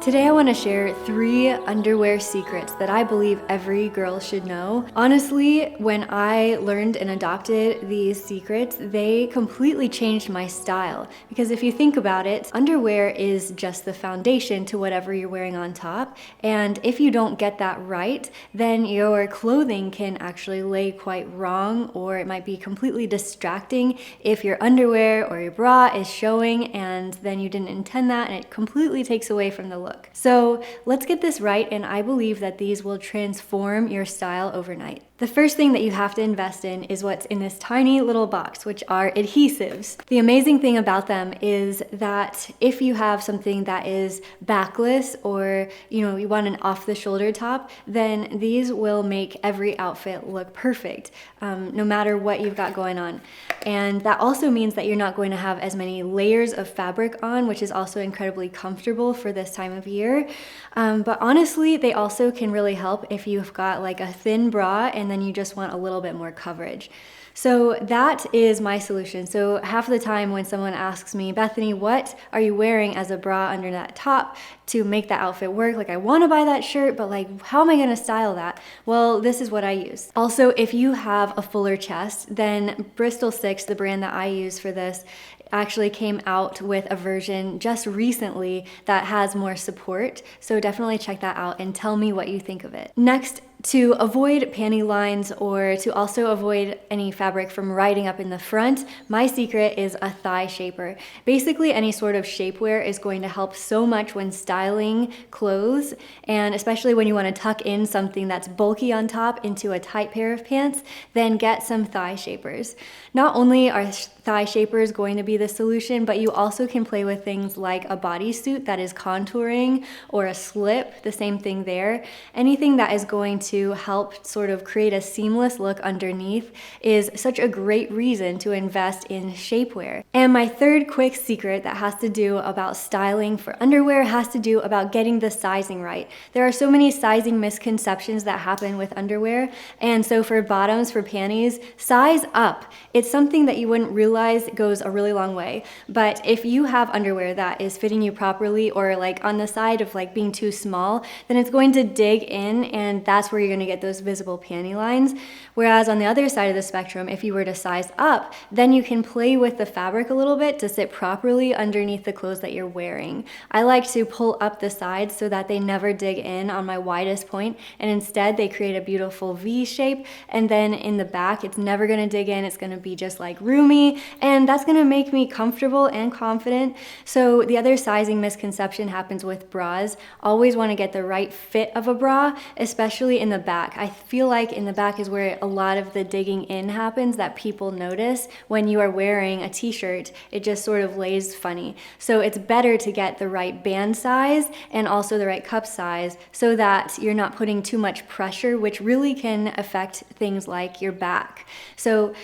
Today I want to share 3 underwear secrets that I believe every girl should know. Honestly, when I learned and adopted these secrets, they completely changed my style. Because if you think about it, underwear is just the foundation to whatever you're wearing on top. And if you don't get that right, then your clothing can actually lay quite wrong, or it might be completely distracting if your underwear or your bra is showing and then you didn't intend that, and it completely takes away from the look. So let's get this right, and I believe that these will transform your style overnight. The first thing that you have to invest in is what's in this tiny little box, which are adhesives. The amazing thing about them is that if you have something that is backless, or you want an off-the-shoulder top, then these will make every outfit look perfect, no matter what you've got going on. And that also means that you're not going to have as many layers of fabric on, which is also incredibly comfortable for this time of year. But honestly, they also can really help if you've got like a thin bra and then you just want a little bit more coverage. So that is my solution. So half of the time when someone asks me, Bethany, what are you wearing as a bra under that top to make that outfit work? Like, I want to buy that shirt, but like, how am I going to style that? Well, this is what I use. Also, if you have a fuller chest, then Bristol Six, the brand that I use for this, actually came out with a version just recently that has more support. So definitely check that out and tell me what you think of it. Next, to avoid panty lines, or to also avoid any fabric from riding up in the front, my secret is a thigh shaper. Basically, any sort of shapewear is going to help so much when styling clothes, and especially when you want to tuck in something that's bulky on top into a tight pair of pants, then get some thigh shapers. Not only are thigh shapers going to be the solution, but you also can play with things like a bodysuit that is contouring, or a slip, the same thing there. Anything that is going to help sort of create a seamless look underneath is such a great reason to invest in shapewear. And my third quick secret that has to do about styling for underwear has to do about getting the sizing right. There are so many sizing misconceptions that happen with underwear, and so for bottoms, for panties, size up. It's something that you wouldn't realize goes a really long way, but if you have underwear that is fitting you properly, or like on the side of like being too small, then it's going to dig in, and that's where you're going to get those visible panty lines. Whereas on the other side of the spectrum, if you were to size up, then you can play with the fabric a little bit to sit properly underneath the clothes that you're wearing. I like to pull up the sides so that they never dig in on my widest point, and instead they create a beautiful V shape, and then in the back it's never going to dig in. It's going to be just like roomy, and that's going to make me comfortable and confident. So the other sizing misconception happens with bras. Always want to get the right fit of a bra, especially in the back. I feel like in the back is where a lot of the digging in happens that people notice when you are wearing a t-shirt. It just sort of lays funny. So it's better to get the right band size and also the right cup size so that you're not putting too much pressure, which really can affect things like your back. So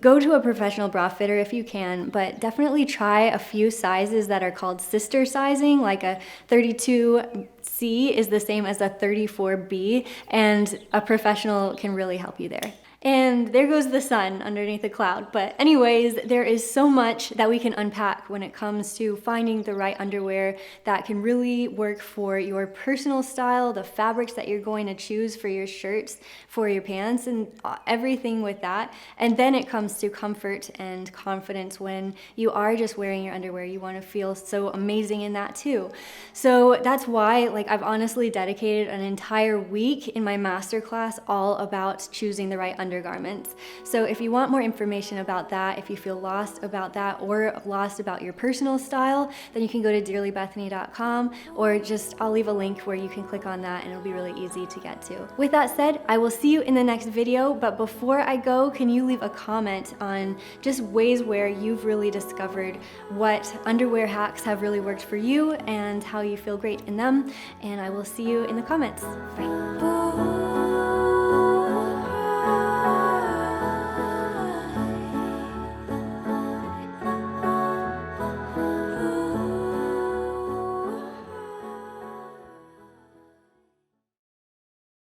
go to a professional bra fitter if you can, but definitely try a few sizes that are called sister sizing, like a 32C is the same as a 34B, and a professional can really help you there. And there goes the sun underneath the cloud. But anyways, there is so much that we can unpack when it comes to finding the right underwear that can really work for your personal style, the fabrics that you're going to choose for your shirts, for your pants, and everything with that. And then it comes to comfort and confidence when you are just wearing your underwear. You want to feel so amazing in that too. So that's why, like, I've honestly dedicated an entire week in my masterclass all about choosing the right undergarments. So if you want more information about that, if you feel lost about that or lost about your personal style, then you can go to dearlybethany.com, or I'll leave a link where you can click on that and it'll be really easy to get to. With that said, I will see you in the next video, but before I go, can you leave a comment on just ways where you've really discovered what underwear hacks have really worked for you and how you feel great in them, and I will see you in the comments. Bye.